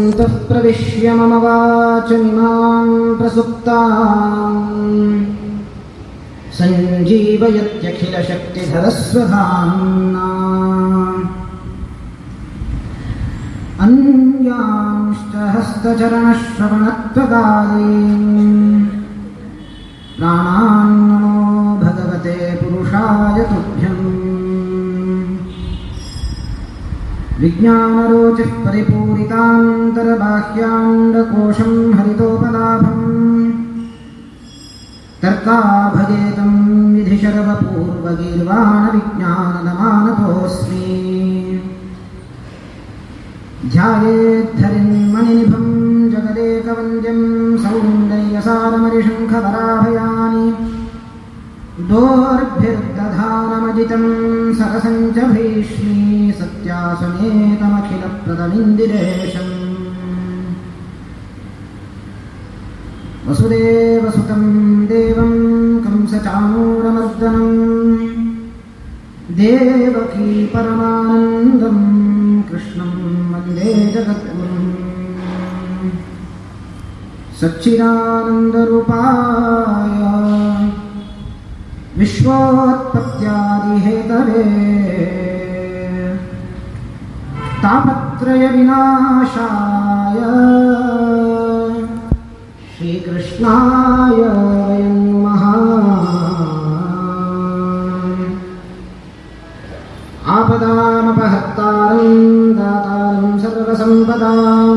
योऽन्तः प्रविश्य मम वाचमिमां प्रसुप्ताम् सञ्जीवयत्यखिलशक्तिधरस्वधाम्ना अन्यांश्च हस्तचरणश्रवणत्वकालीन् प्राणान् नमो भगवते पुरुषाय तुभ्यम्। विज्ञानरोचिः परिपूरितान्तरबाह्याण्डकोशं हरितोपलाभम् तर्काभगेतं विधिशरवपूर्वगीर्वाणविज्ञानदमानतोऽस्मि। ध्यायेद्धरिन्मणिनिभं जगदेकवन्द्यं सौन्दर्यसारमरिशङ्खवराभयानि दोर्भिर्दधानमजितं सरसञ्च भीष्मी सत्यासमेतमखिलप्रदमिन्दिरेशम्। वसुदेवसुतं देवं कंसचाणूरमर्दनं देवकी परमानन्दं कृष्णं वन्दे जगद्गुरुम्। सच्चिदानन्दरूपाय विश्वोत्पत्त्यादिहेतवे तापत्रयविनाशाय श्रीकृष्णाय वयं नमः। आपदामपहर्तारं दातारं सर्वसम्पदां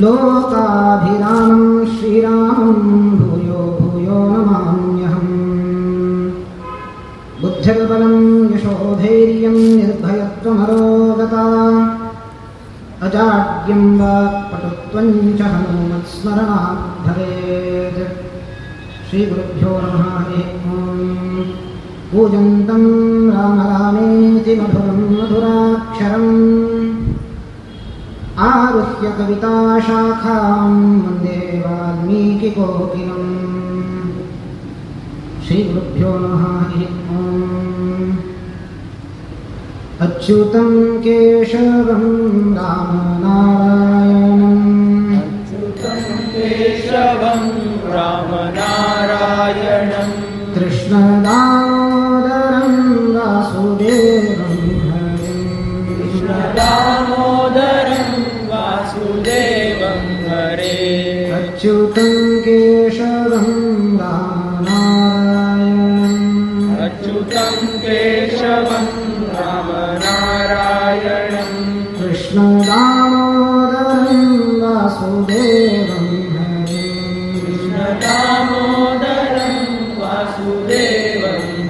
लोकाभिरामं श्रीरामं भूयो भूयो नमाम्यहम्। बुद्धिर्बलं यशोधैर्यं निर्भयत्वमरोगता अजाड्यं वाक्पटुत्वं च हनुमत्स्मरणात् भवेत्। श्रीगुरुभ्यो नमः। हरिः ओम्। पूजन्तं राम रामेति मधुरं मधुराक्षरम् आरुह्य कविताशाखां वन्दे वाल्मीकिकोकिलम्। श्रीगुरुभ्यो नमः। हरिः ओम्। अच्युतं केशवं रामनारायणम् कृष्णदामोदरं वासुदेवं हरे। अच्युतं केशवं रामनारायणं कृष्णदामोदरं वासुदेवं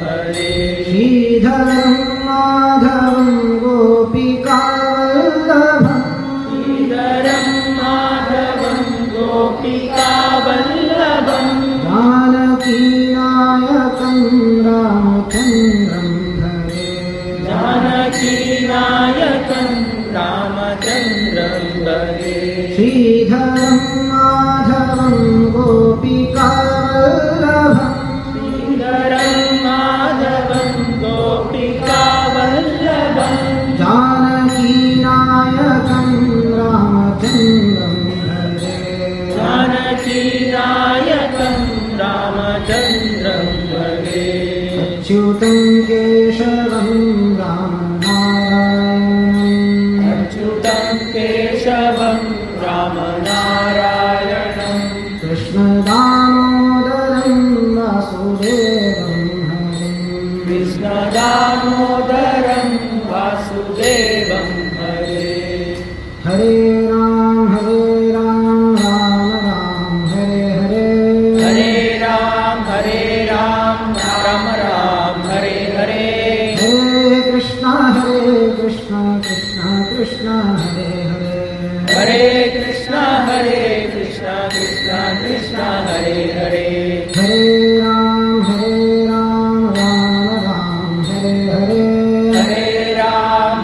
हरे। श्रीधरं माधवं गोपिकावल्लभं जानकीनायकं रामचन्द्रं हरे। श्रीधरं माधवं गोपिकावल्लभं जानकीनायकं रामचन्द्रं हरे। अच्युतं केशवं रामनारायणं कृष्णदामोदरं वासुदेवं हरे। हरे राम राम राम हरे हरे। हरे राम राम राम हरे हरे। हरे कृष्णा कृष्णा कृष्णा हरे हरे। हरे कृष्णा कृष्णा कृष्णा हरे हरे। हरे राम राम राम हरे हरे। हरे राम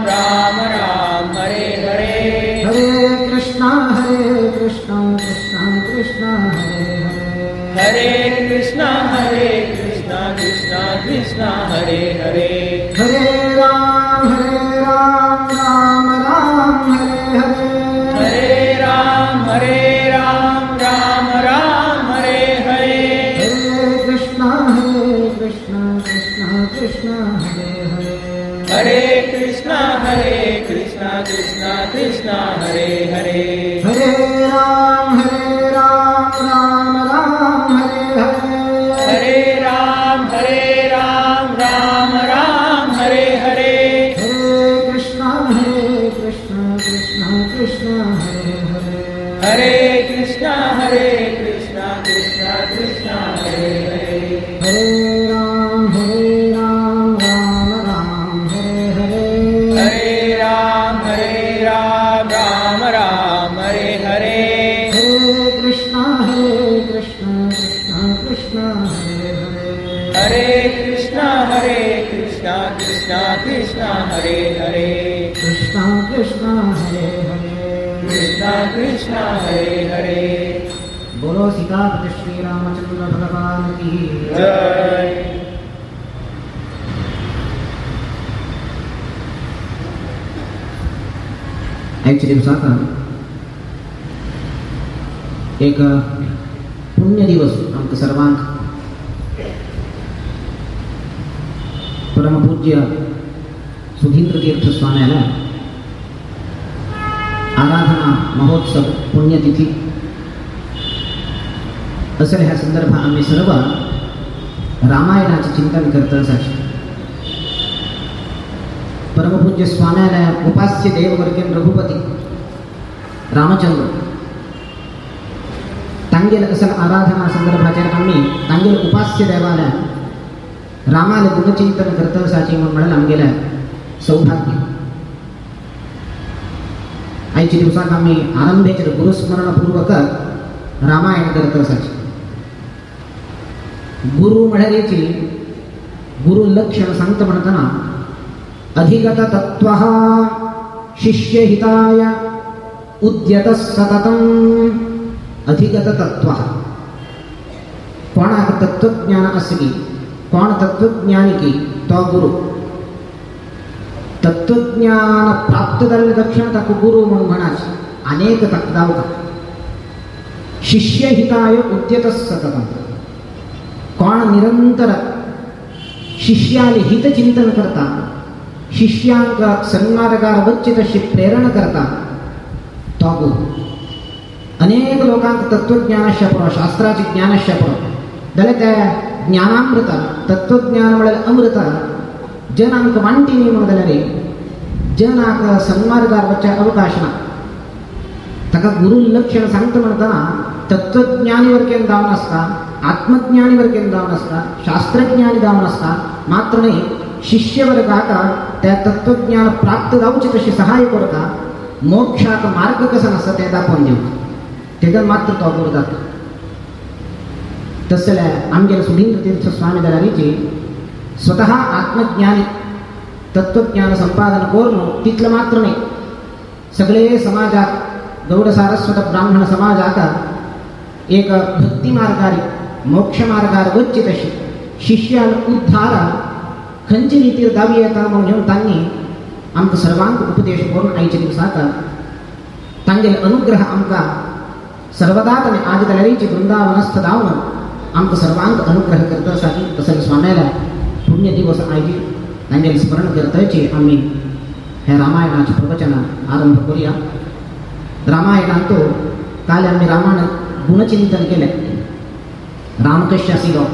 राम राम हरे हरे। हरे कृष्णा कृष्णा कृष्णा हरे हरे। हरे कृष्णा कृष्णा हरे हरे। हरे राम राम राम हरे कृष्णा कृष्णा कृष्णा हरे हरे हरे राम राम राम हरे हरे हरे राम राम राम हरे हरे हरे कृष्णा कृष्णा कृष्णा हरे हरे हरे कृष्णा कृष्णा कृष्णा हरे हरे कृष्णा कृष्णा हरे हरे कृष्णा कृष्णा हरे हरे बोलो सीतापति श्री रामचंद्र भगवान की जय। ॲक्च्युली दिवसात एक पुण्य दिवस आमकां सर्वांक परमपूज्य सुधींद्र तीर्थ स्वाम्याला आराधना महोत्सव पुण्यतिथी असेल ह्या संदर्भात आम्ही सर्व रामायणाचे चिंतन करत असायचे. परमपूज्य स्वाम्याला उपास्य देव वर्गेन रघुपती रामचंद्र तांगेल असल आराधना संदर्भाचेर आम्ही तांगेल उपास्य देवाला रामाला गुणचिंतन करत असायचे म्हणून आमगेल्या सौभाग्य. आयच्या दिवसात आम्ही आरंभेचेर गुरुस्मरणपूर्वक रामायण करत असायचे. गुरु म्हळ्यारेची गुरु लक्षण सांगता म्हणताना अधिगत तत्त्वः शिष्यहिताय उद्यत सततम्. अधिगत तत्त्वः कोणाक तत्वज्ञान असली कोण तत्वज्ञानी की तो गुरु. तत्वज्ञान प्राप्त जाल्ले दक्षिण ताका गुरु म्हणून म्हणाच अनेक तत्वावता. शिष्यहिताय उद्यत सततम् कोण निरंतर शिष्याले हित चिंतन करता शिष्यांक सन्मार्गार वच्चे तशी प्रेरण करता तो गुरु. अनेक लोकांक तत्वज्ञानस्य पुरो शास्त्राचे ज्ञानस्य पुरो जाल्यार त्या ज्ञानामृत तत्वज्ञान म्हळ्यार अमृत जनांक वांटी न्ही म्हणून जाल्यार जनाक सन्मार्गार वच्चे अवकाश ना. ताका गुरु लक्षण सांगता म्हणटना तत्वज्ञानी वरकेन जावन आसता आत्मज्ञानी वरकेन जावन आसता शास्त्रज्ञानी जावन आसता मात्र न्ही शिष्य वर्गाक त्या तत्वज्ञान प्राप्त जावचे तशी सहाय करता मोक्षाक मार्ग कसा आसता ते दाखोवन दिवता तेका मात्र तो गुरु जाता. तस जाल्यार आमगेले सुधींद्र तीर्थ स्वामी जाल्यारीची स्वतः आत्मज्ञानी तत्वज्ञान संपादन करून तितलं मात्र नाही सगळे समाजात गौड सारस्वत ब्राह्मण समाजात एक भक्ती मार्गारी मोक्ष मार्गार वच्चे तशी शिष्यान उद्धार खंयचे रितीर दावी येता म्हणून घेवन तांणी आमकां सर्वांक उपदेश करून आयच्या दिवसाक तांगेले अनुग्रह आमकां सर्वदा ताणें आज जाल्यारीची वृंदावनस्थ जावन आमकां सर्वांक अनुग्रह करता आसा की तसले स्वाम्याला पुण्य दिवस आयज तांगेले स्मरण करताची आमी हे रामायणाचे प्रवचन आरंभ करूया. रामायणांत काल आमी रामायण गुणचिंतन केलें. राम कशें आशिल्लो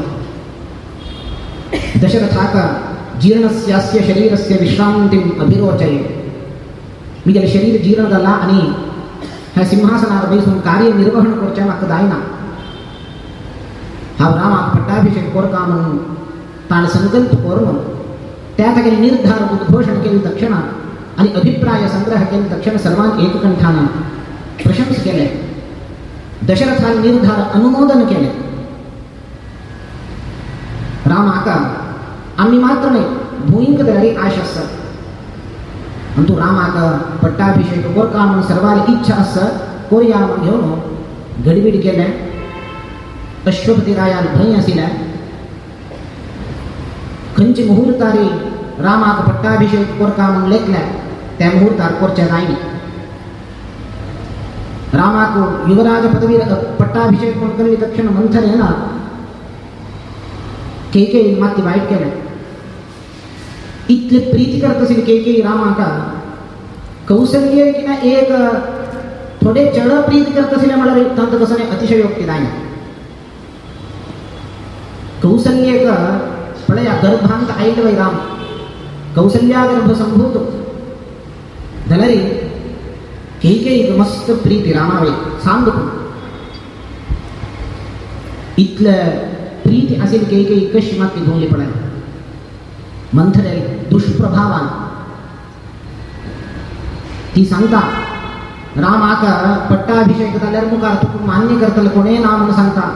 दशरथाक जीर्णस्यास्य शरीरस्य विश्रांतीम अभिरोचये. म्हगेलें शरीर जीर्ण जालां आनी ह्या सिंहासनार बसून कार्यनिर्वहण करचें म्हाका जायना. हांव रामाक पट्टाभिषेक करता म्हणून ताणें संकल्प करून त्या तागेलें निर्धार उद्घोशण केलें दक्षिणा आनी अभिप्राय संग्रह केले दक्षिण सर्वांक एककंठान प्रशंस केले. दशरथान निर्धार अनुमोदन केले. रामाक आमी मात्र न्ही भुंयक जाल्यार आश आसा परंतु रामाक पट्टाभिषेक करता म्हणून सर्वांक इच्छा आसा करुया म्हणून घेवन घडवीड केलें. अश्वपती रायान भंय आशिल्ल्या खंयचे मुहूर्तारी रामाक पट्टाभिषेक करता म्हणून लेखल्या त्या मुहूर्तार करचें जायना. रामाक युवराज पदवीर पट्टाभिषेक म्हूण केल्ली दक्षिण मंथन ना केकेयी मात वायट केलें. इतले प्रीती करता आशिल्ली केकेयी रामाक कौसल्य किंवा एक थोडे चड प्रीत करता आशिल्ले म्हळ्यार तांकां कसो अतिशयोक्ती जायना. कौसल्येक पळया गर्भांत आयिल्लो वय राम कौसल्या गर्भ संभूत जाल्यार केकेयीक मस्त प्रीती रामा वय सांग इतलं प्रीती असेल की कशी माती भोंगली पडाय मंथरे दुष्प्रभावान ती सांगता रामाक पट्टाभिषेक जाल्यार मुखार तुका मान्य करतले कोणें ना म्हणून सांगता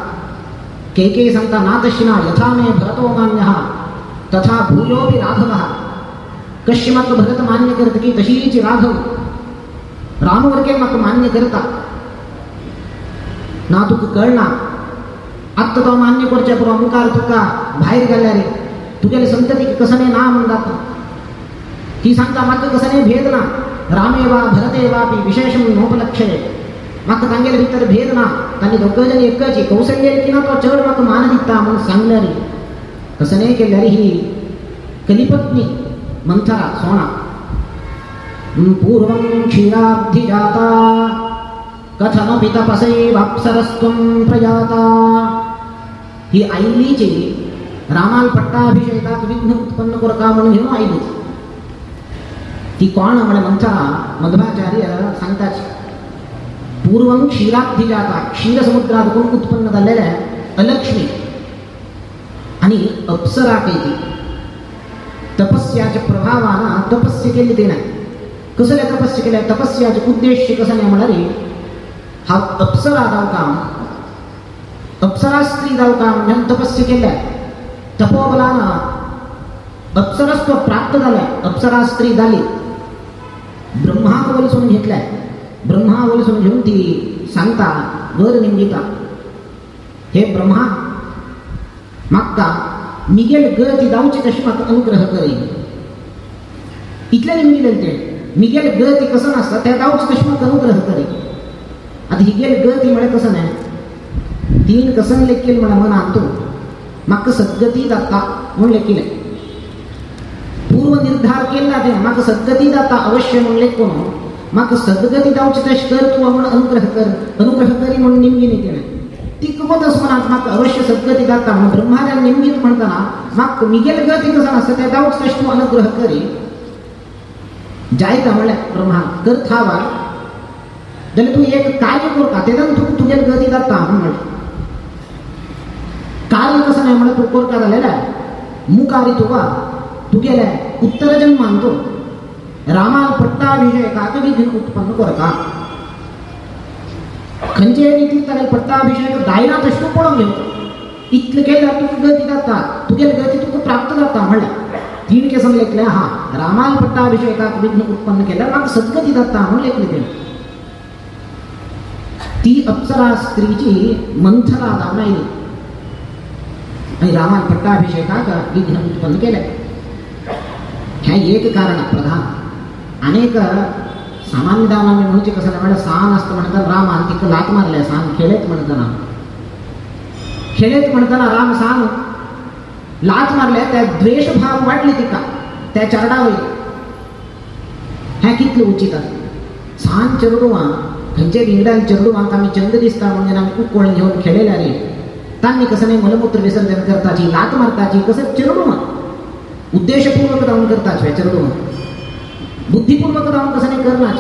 कैकेयी सांगता ना तशी ना यथा मे भरतो मान्यः तथा भूयोपि राघवः कशी म्हाका भरत मान्य करता की तशीच राघव रामवरके म्हाका मान्य करता ना तुका कळना आत्ता तो मान्य करचे पुरो मुखार तुका भायर गेल्या रे तुगेले संततीक कसने ना म्हणून जाता ती सांगता म्हाका कसने भेद ना रामे वा भरते वापि विशेषम नोपलक्षये म्हाका तांगेले भितर भेद ना तांणी दोग जण एकची कौशल्य की ना तो चड म्हाका मान दिता म्हणून सांगल्या रे कसने केल्यार ही कलिपत्नी मंथरा सोना पूर्वं क्षीराब्धि जाता कथमपि तपसैवाप्सरस्त्वं प्रजाता ही आईलीची रामाल पट्टाभिषेकाक विघ्न उत्पन्न करता म्हणून घेऊन आईली ती कोण म्हणे मंथरा मध्वाचार्य सांगताच पूर्वं क्षीराब्धि जाता क्षीर समुद्रातून उत्पन्न झालेल्या अलक्ष्मी आणि अप्सरा कैती तपस्याच्या प्रभावानं तपस्या केली ते नाही कसल्या तपस्या केल्या तपस्याचे उद्देश कसं नाही म्हणाले हा अप्सरा जाऊ काम अप्सरा स्त्री जाऊ काम म्हणून तपस्या केल्या तपोबलानं अप्सरस्व प्राप्त झालाय अप्सरा स्त्री झाली ब्रह्माक वलसून घेतलाय ब्रह्मा वलसून घेऊन ती सांगता वर निंदिता हे ब्रह्मा मागता मिगेल गती जाऊची कशी म्हाका अनुग्रह करी इतले निमगेले ते मिगेल गती कसं नसतं त्या जाऊची कशी म्हाका अनुग्रह करी आता हिगेल गती म्हणे कसं नाही तीन कसन लेखील म्हणा मन आणतो म्हाका सद्गती जाता म्हणून लेखील पूर्व निर्धार केला ते म्हाका सद्गती जाता अवश्य म्हणून लेखून म्हाका सद्गती जाऊची तशी कर तू म्हणून अनुग्रह करी म्हणून निमगी नीती नाही ती कपतच म्हणत म्हाका अवश्य सद्गती जाता म्हणून ब्रह्माच्या निमगीत म्हणताना म्हाका मिगेल गती कसं नसतं त्या जाऊच तशी तू अनुग्रह करी जायता म्हणल्या ब्रह्मा कर थावा जाल्यार तू एक कार्य कर का तेदान तू तुगेल गती जाता म्हणून कार्य कसं नाही म्हणत तू करता जाल्यार मुखारी तुका तुगेले उत्तर जन्मान तो रामाल पट्टाभिषेकाक विघ्न उत्पन्न करता खंयचे रीती ताणें पट्टाभिषेक दायना तशें तूं पळोवन घेवता इतलें केल्यार तुका गती जाता तुगेली गती तुका प्राप्त जाता म्हणल्यार तीन केसन लेखले हा रामाल पट्टाभिषेकाक विघ्न उत्पन्न केल्यार म्हाका सद्गती जाता म्हणून लेखले तेणें ती अप्सरा स्त्रीची मंथरा जावन आयली आणि रामाल पट्टाभिषेकाक विघ्न उत्पन्न केले हें एक कारण प्रधान अनेक सामान्य दावन आमी म्हणचे कसं म्हणल्यार सान आसता म्हणटा रामान तिका लात मारल्या सान खेळत म्हणताना राम सान लात मारल्या त्या द्वेष भाव वाटली तिका त्या चरडा वयर हें कितलें उचित आसा सान चरडुवां खंयचे विंगडान चरडुवांक आमी चंद दिसता म्हणजे आमी कुंकळ घेवन खेळयल्या रे तांणी कसं नाही मलमूत्र विसर्जन करताची लात मारताची कसं चरडुवां उद्देशपूर्वक जावन करताच चरडुवां बुद्धिपूर्वक जावन कसं नाही करनाच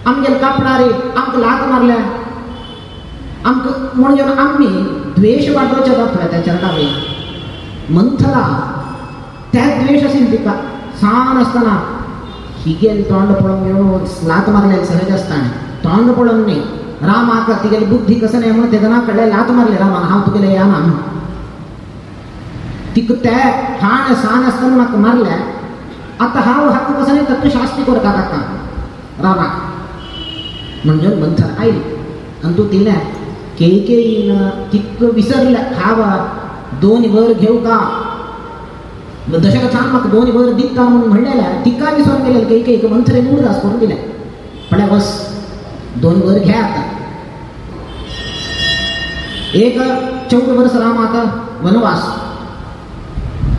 आमगेले कापडा रे आमकां लात मारल्या आमकां म्हण घेवन आमी द्वेष वाडोवचे जाता त्या चरडा वयर मंथरा त्या द्वेष असेल तिका सान आसतना हिगेल तोंड पळोवन घेवन लात मारले सहज आसता तोंड पळोवन न्ही रामाक तिगेली बुद्धी कसं नाही म्हणून तेदना कडले लात मारले रामान हांव तुगेले येना तिका त्या ठाण सान आसतना म्हाका मारल्या आता हांव हाका कसं नाही तत्वशास्त्री करता ताका रामाक म्हणजे मंथर आयली आनी तूं तिने कैकेयीन तिका विसरल्या हांव दोन वर घेऊ का दशरथान म्हाका दोन वर दिता म्हणून म्हणलेल्या तिका विसरून गेले कैकेयीक मंथरेन उडदास करून दिले पण बस दोन वर घ्या आता एक 14 वर्ष राम आता वनवास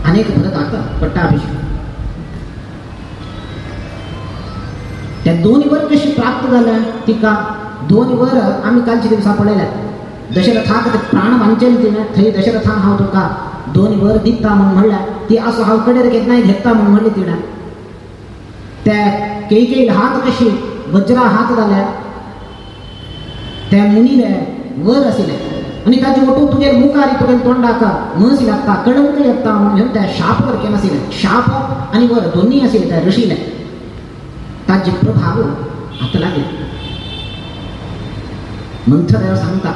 अनेक भरत आता पट्टाभिषेक त्या दोन्ही वर कशी प्राप्त झाल्या तिका दोन्ही वर आम्ही कालच्या दिवसा पळयल्या दशरथाक प्राण वांचन तिने थंय दशरथान हांव तुका दोन वर दिता म्हणून म्हणल्या ती असो हांव कडेर घेत नाही घेता म्हणून म्हणली तिणें त्या कैकेयीक हात कशी वज्रा हात जाल्या त्या मुनीले वर आशिल्ले आणि ताची ओटू तुगे मुखारी तुगे तोंडाका म्हसी लागता कळंक येता म्हणून त्या शापवर केला असेल शाप आणि वर दोन्ही असेल त्या ऋषीने ताचे प्रभाव आता लागेल मंथर सांगता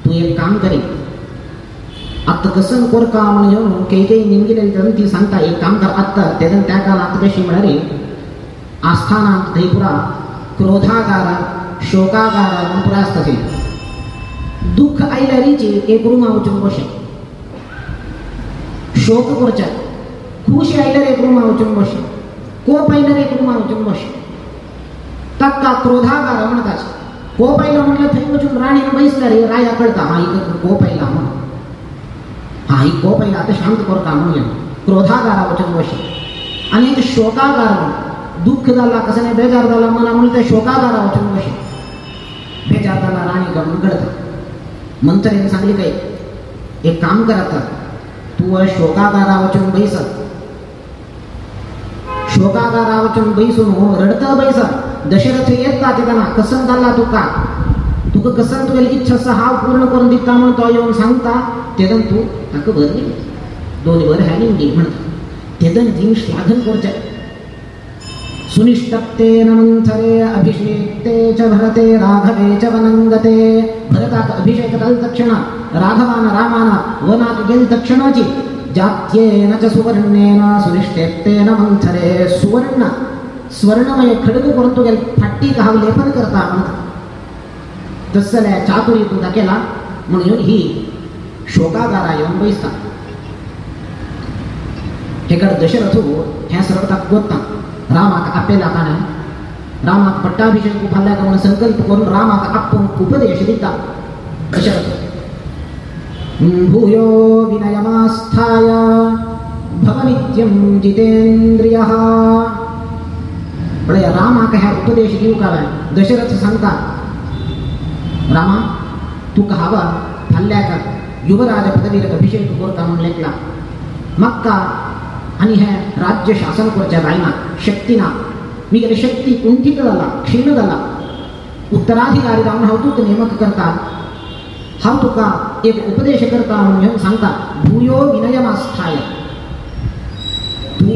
तू एक काम करे आता कसं कोर का म्हणून काही निमगिले ती सांगता एक काम कर आत्ता त्या काळात कशी म्हणाले आस्थानांत धैपुरा क्रोधागारा शोकागारा म्हणून पुरा असतात दुःख आईलारीचे एक रूम आवचून बसे शोक करच्या खुशी आईलार एक रूम आवचून बसे कोप आईलार एक रूम आवचून बसे तक्का क्रोधागारा म्हणतात कोप आईला म्हटलं थंय वचून राणीनं बैसला रे राया कळता हा इकडं कोप आईला म्हणून हा ही कोप आईला आता शांत करता म्हणून क्रोधागारा वचून बसे आणि एक शोकागार म्हणून दुःख झाला कसं नाही बेजार झाला मला म्हणून त्या शोकागारा वचून बसे बेजार झाला राणी गमन घडतं मंत्र्याने सांगली काय एक काम करत तू शोकागारा वचून बैस शोकागारा वचून बैसून रडता बैस दशरथ येत ते त्यांना कसन झाला तुका कसन तुला इच्छा हा पूर्ण करून दिता म्हणून तो येऊन सांगता तेदन तू ताक भरली दोन्ही भर ह्या निमडी म्हणत तेदन दिन श्लाघन करच्या सुनिष्टप्तेन मंथरे अभिषेक्ते च भरते राघवे च वनंगते भरताक अभिषेक झाल तक्षणा राघवान रामाना वनात गेल तक्षणाची जात्येन च सुवर्णेन सुनिष्टेप्तेन मंथरे सुवर्ण स्वर्णमय खडग करून तो गेल फाटी घाव लेपन करता म्हणत तसल्या चातुरीतून दाखेला म्हणून ही शोकागारा येऊन बैसता हेकडे दशरथू ह्या सरळताक गोत्ता रामाक आपेला का नाही रामाक पट्टाभिषेक फाल्ल्या का म्हणून संकल्प करून रामाक आपण उपदेश दिता दशरथ भूयो विनयमास्थाय भवनित्यं जितेंद्रियः बळे रामाक ह्या उपदेश देऊ का दशरथ सांगता रामा तू कहावा फाल्ल्या का युवराज पदवीला अभिषेक करता म्हणून लेखला मक्का आणि ह्या राज्य शासन करच्या बायना शक्तीना मी गेले शक्ती कुंठित झाला क्षीण झाला उत्तराधिकारी जाऊन हाव तूच नेमक करता हाव तुका एक उपदेश करता म्हणून सांगता भूयो विनयमास्थाय तू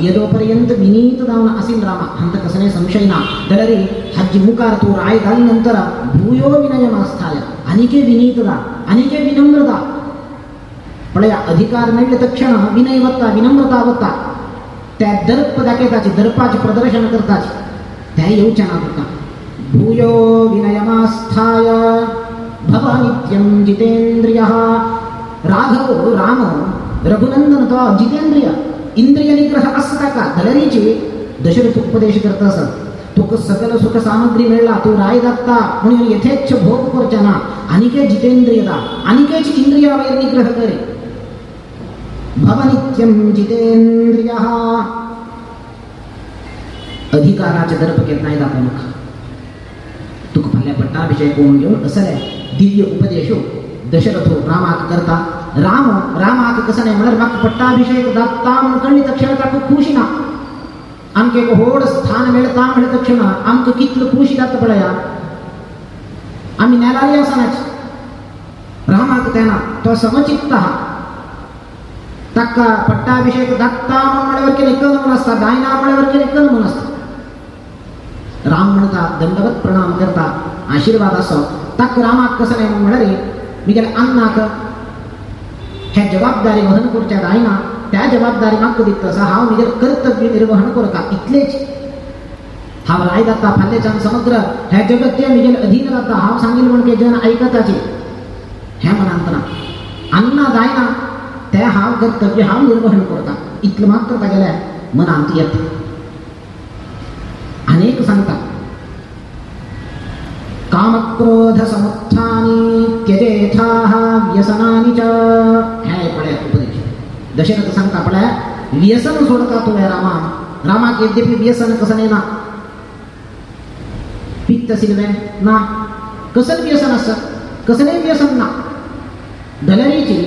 यदोपर्यंत विनीत जाऊन असील रामा हंत कसने संशय ना दलरी हज्जी मुकार तू राय झाल्यानंतर भूयो विनयमास्थाय अनिके विनीत दा अनिके विनम्रता पळया अधिकार मिळले तक्षण विनयवत्ता विनम्रता वत्ता त्या दर्प दाखवताची दर्पाचे प्रदर्शन करताची त्या येऊच्या ना तुका भूयो विनयमास्थाय भव नित्यं जितेंद्रियः राघव राम रघुनंदन तो जितेंद्रिय इंद्रिय निग्रह असता का दलरीची दशरथ उपदेश करत असत तुक सकल सुख सामग्री मिळला तू राय दाखता म्हणून यथेच्छ भोग करच्या ना अनिके जितेंद्रियता अनिकेच इंद्रियावर निग्रह करे भवनित्यं जितेंद्रियः अधिकाराचे दर्प घेत नाही दाखव मुख तुक फाल्या पट्टाभिषेक होऊन घेऊन असल्या दिव्य उपदेशो दशरथो रामाक करता रामाक कसं नाही म्हणणार माग पट्टाभिषेक दाखता म्हणून कळली तक्षण ताक खुशी ना आमके एक होड स्थान मिळता म्हणे तक्षण आमक कितलं खुशी दात पडया आम्ही नेलारी असनाच रामाक त्यांना तो समचित्त हा तक्का पट्टाभिषेक दाखता म्हणल्यावर केले कल म्हणून असता गायना म्हणल्यावर केले कल म्हणून असता राम म्हणतात दंडवत प्रणाम करता आशीर्वाद असो तक रामाक कसं नाही म्हणणारे मी गेले अन्नाक ह्या जबाबदारी वहन करच्या गायना त्या जबाबदारी माग दित असा हा मी कर्तव्य निर्वहन करता इतलेच हा राय दाता फाल्लेच्या समग्र ह्या जगत्य मी गेले अधीन दाता हा सांगेल म्हणके जन ऐकताचे ह्या मनांतना अन्ना गायना त्या हाव कर्तव्य हाव निर्वहन करता इतलं मात्र करता गेल्या मनांत येत अनेक सांगता कामक्रोध समुत्थानी त्यजेथाः व्यसनानि च ह्या पड्या उपदेश दशरथ सांगता पड्या व्यसन सोडता तो रामा यद्यपि व्यसन कसं नाही ना पित्त सिलवे ना कसं व्यसन असत कसं नाही व्यसन ना दलरीची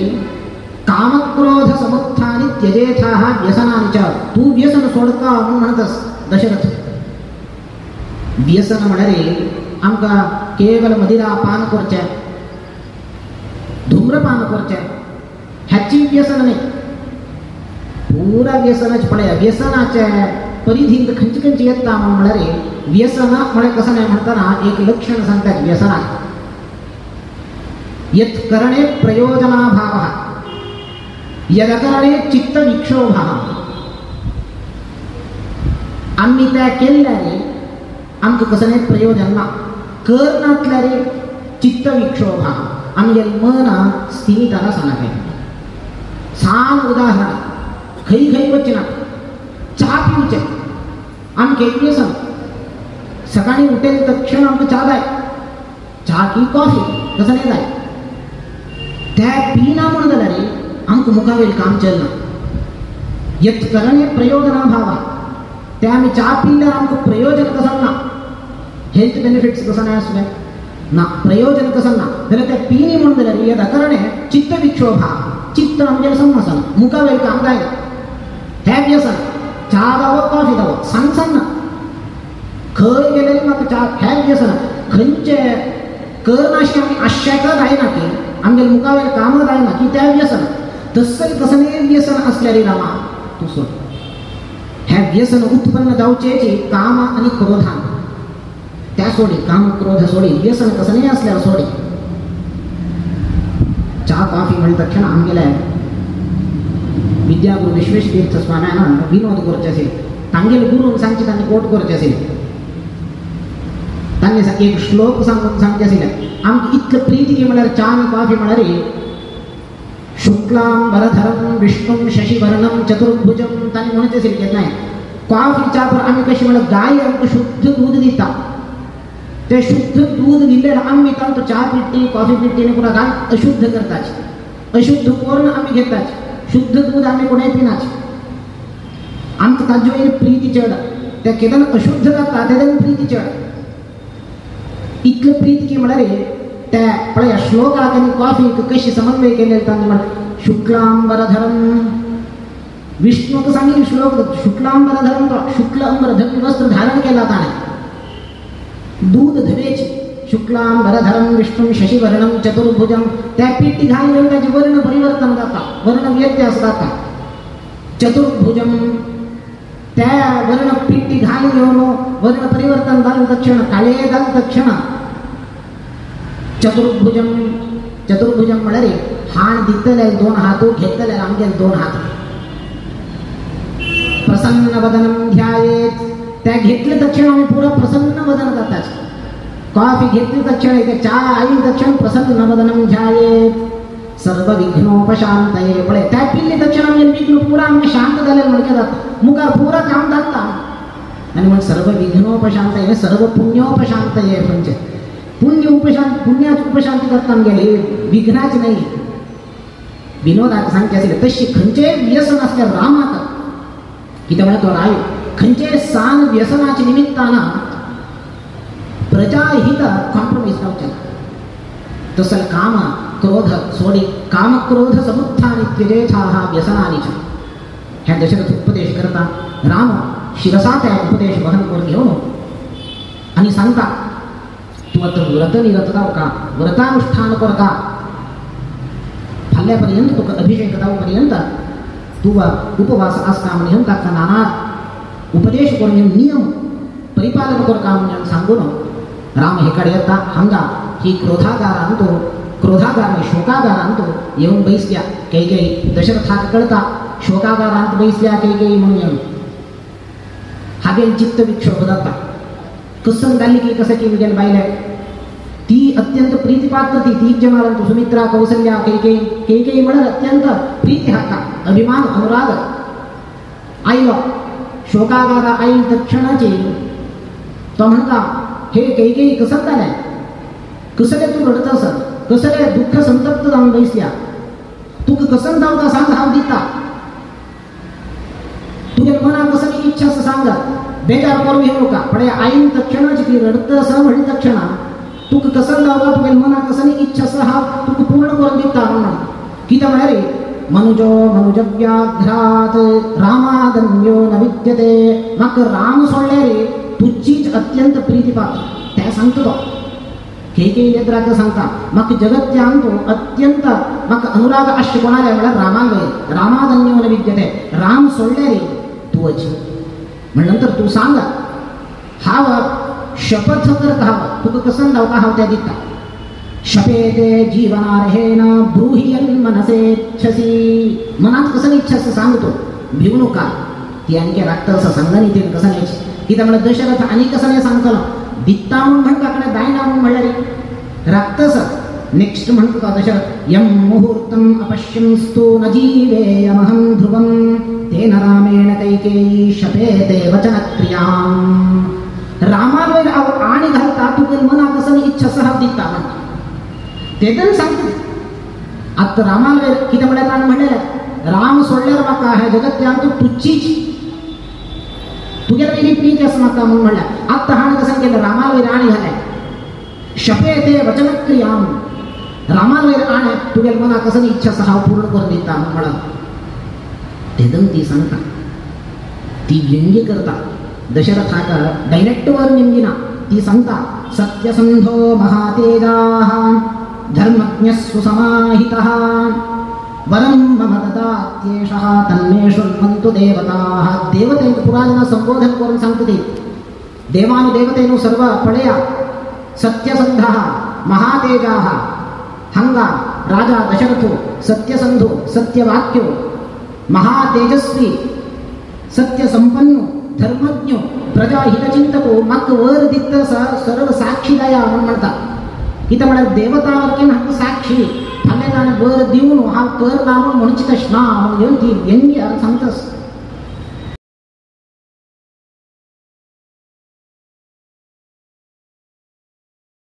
कामक्रोध समुत्थानी त्यजेथाः व्यसनानि च तू व्यसन सोडता म्हणून म्हणतस दशरथ व्यसन म्हणरे आमका केवळ मदिरा पान करच्या धूम्रपान करचे ह्याची व्यसन नाही पुरा व्यसनाची पडे व्यसनाच्या परिधींत खंची खंची येता म्हणारे व्यसना म्हणे कसं नाही म्हणताना एक लक्षण सांगतात व्यसना यत् करणे प्रयोजनाभावः यदकरणे चित्त विक्षोभः आम्ही त्या केल्याने आमचं कसं नाही प्रयोजन ना करणातल्यारे चित्त विक्षोभः आमगे मन स्थिमिताला सांगा छान उदाहरण खई खई वचना चहा पिऊचे आमके व्यसन सकाळी उठेल तक्षण आमचं चहा जाय चहा की कॉफी कसं नाही जाय त्या पिना म्हणून झाला रे आमक मुखावेल काम चलना यत् करणे प्रयोजनाभावा त्या आम्ही चहा पिल्यावर आमचं प्रयोजन कसं ना हेल्थ बेनिफिट्स कसं नाही असू ना प्रयोजन कसं ना तर त्या पिणी म्हणून झाला रे यदा करणे चित्त विक्षोभा चित्त आमच्या समजन मुखावेल काम जाय ह्या व्यसन चहा दावं कॉफी दावं सांग सांग ना खय गेलेली मग चहा ह्या व्यसन खंचे करनाशी आम्ही आश्चर्य आहे ना की आमच्या मुखावेल कामं आहे ना की त्या व्यसन तसं कसं नाही व्यसन असल्याने रामा तू सोड ह्या व्यसन उत्पन्न जाऊचे काम आणि क्रोधान त्या सोडी काम क्रोध सोडी व्यसन कसं नाही असल्यावर सोडी चहा कॉफी म्हणत तक्षण आमगेलाय विद्यागुरु विश्वेशतीर्थ स्वाम्यांना विनोद करचे असेल तांगेल गुरु सांगचे त्यांनी कोट करचे असेल त्यांनी एक श्लोक सांगून सांगते असेल आमची इतकं प्रीती की म्हणणार चहा आणि कॉफी म्हणणारे शुक्लांबरधरं विष्णुं शशिवर्णं चतुर्भुजं त्यांनी म्हणत असेल की नाही कॉफी चहा पर आम्ही कशी म्हणत गाय आमचं शुद्ध दूध देता ते शुद्ध दूध दिलेलं आम्ही तो चहा पिट्टी कॉफी पिट्टीने पुन्हा घाल अशुद्ध करताच अशुद्ध कोरण आम्ही घेताच शुद्ध दूध आम्ही कोणी पिनाच आमचं ताजवेर प्रीती चढ त्या केदान अशुद्ध जाता त्याच्यानं प्रीती चढ इतकं प्रीत की म्हणारे त्या पळया श्लोकात आणि कॉफी कशी समन्वय केलेलं त्यांनी म्हणत शुक्लांबरधरं विष्णूचं सांगितलं श्लोक शुक्लांबरधरं शुक्ल अंबरधर वस्त्र धारण केला त्याने दूध धवेची शुक्लांबरधरं विष्णुं शशिवर्णं चतुर्भुजं त्या पिठी घालून त्याचे वर्ण परिवर्तन जातात वर्ण व्यत्यास जातात चतुर्भुजं त्या वर्ण पिठी घालून घेऊन वर्ण परिवर्तन झालं तक्षण काळे झालं तक्षण चतुर्भुजं चतुर्भुजं म्हणारे हाण दितले दोन हात घेतले आमगे दोन हात प्रसन्न वदनं ध्यायेत त्या घेतले तक्षण आम्ही पुरा प्रसन्न वदन जातात कॉफी घेतली तक्षण एक चहा आई तक्षण प्रसन्न वदनं ध्यायेत सर्व विघ्नोपशांतये पळे त्या पिल्ली तक्षण आम्ही विघ्न पुरा आम्ही शांत झालेलं म्हणके जात मुखार पुरा काम जाता आणि मग सर्व विघ्नोपशांतये सर्व पुण्योपशांतये म्हणजे पुण्य उपशांत पुण्याची उपशांती करता गेले विघ्नाची नाही विनोदात सांगते असेल तशी खंचे व्यसन असल्या रामात की त्यामुळे तो राय खंचे सान व्यसनाच्या निमित्तानं प्रजाहित कॉम्प्रोमाइज नव्हतं तसं काम क्रोध सोडी काम क्रोध समुत्थान त्यजेथाः व्यसनानिच ह्या दशरथ उपदेश करता राम शिरसा त्या उपदेश वहन करून घेऊन आणि सांगता तू आता व्रत निरत जाऊ का व्रतानुष्ठान कर का फाल्यापर्यंत तुका अभिषेक जाऊपर्यंत तू उपवास असता म्हणून ताका नाना उपदेश करून नियम परिपालन कर का म्हणून सांगून राम हेकडे येता हंगा ही क्रोधागार आणतो क्रोधागार शोकागार आणतो येऊन बैसल्या काही काही दशरथाक कळता शोकागार आणत बैसल्या काही काही म्हणून येऊन हागेल चित्त विक्षोभ जाता कसं झाली की कसं की विजन बायल्या ती अत्यंत प्रीतिपात्र ती जमाला सुमित्रा कौसल्या काही काही म्हणत अत्यंत प्रीती हाका अभिमान अनुराग आईला शोकागारा आई दक्षिणाची तो म्हणता हे काही कसं झालंय कसले तू रडत असत कसले दुःख संतप्त जाऊन बैसल्या तू कसं जाऊ सांग हाव दिता तुझ्या मना कसं इच्छा असं सांग बेजार करून घेऊ का पण आईन तक्षणाची ती रडत असं म्हणे तक्षणा तू कसं जाऊ तुझ्या मना कसं इच्छा असं हा तू पूर्ण करून देता म्हणून की तर म्हणे रे मनुजो मनुजव्याघ्रात रामादन्यो न विद्यते मग राम सोडले रे तुझीच अत्यंत प्रीतिपात्र त्या सांगतो केकेयी लेकराचं सांगता मग जगत्या आणतो अत्यंत मग अनुराग अश्य कोणाला वेळा रामांवर रामादन्योन विद्यते राम सोडले रे तू अची म्हणल्यानंतर तू सांग हाव शपथ करत हाव तुका कसं धावता हाव त्या दिता शपेते जीवनार्हेण ब्रूहियन् मनसेच्छसी मनात कसं इच्छा सांगतो भिवू नका ती आणखी रक्त असं सांगणी ते कसं न्यायची की त्यामुळे दशरथ आणि कसं नाही सांगतो दित्ता म्हणून म्हणता कडे दायना म्हणून म्हणलं रे रक्तस नेक्स्ट म्हणतो का दशरथ यम मुहूर्तम अपश्यंस्तु न जीवेयमहं ध्रुवं तेन रामेण कैकेयी शपेते वचनक्रियां रामावर आणि घालता तुझे मना कसं इच्छा सह दित्ता म्हणतो ते तर सांगते आता रामाला किती म्हणत म्हणलेलं राम सोडल्यावर माका हे जगत आमची तुच्चीच तुझ्या पहिली प्रीती असं माका म्हणून म्हणलं आता हा कसं केलं रामाला राणी झालाय शपेते वचनक्रियाम रामाला आणि तुझ्या मना कसं इच्छा सहा पूर्ण करून देता म्हणा ते ती सांगता ती व्यंग्य करता दशरथाका डायरेक्टवर व्यंगिना ती सांगता सत्यसंधो महातेजाः धर्मज्ञस्सु समाहितः वरं मम ददात्येषः तन्मे शृण्वन्तु देवताः देवते पुराण संबोधन करून सांगते देवानुदेवतेनु सर्व पडया सत्यसंधः महातेजाः हंगा राजा दशरथो सत्यसंधो सत्यवाक्यो महातेजस्वी सत्यसंपन्नो धर्मज्ञो प्रजाहितचिंतको मग वर दित्त सर्व साक्षीदाया म्हणतात की त्या म्हणा देवतावरती हक्क साक्षी फाल्याने वर देऊन हा कर लावून म्हणून कृष्णा म्हणून ती व्यंग्य सांगतस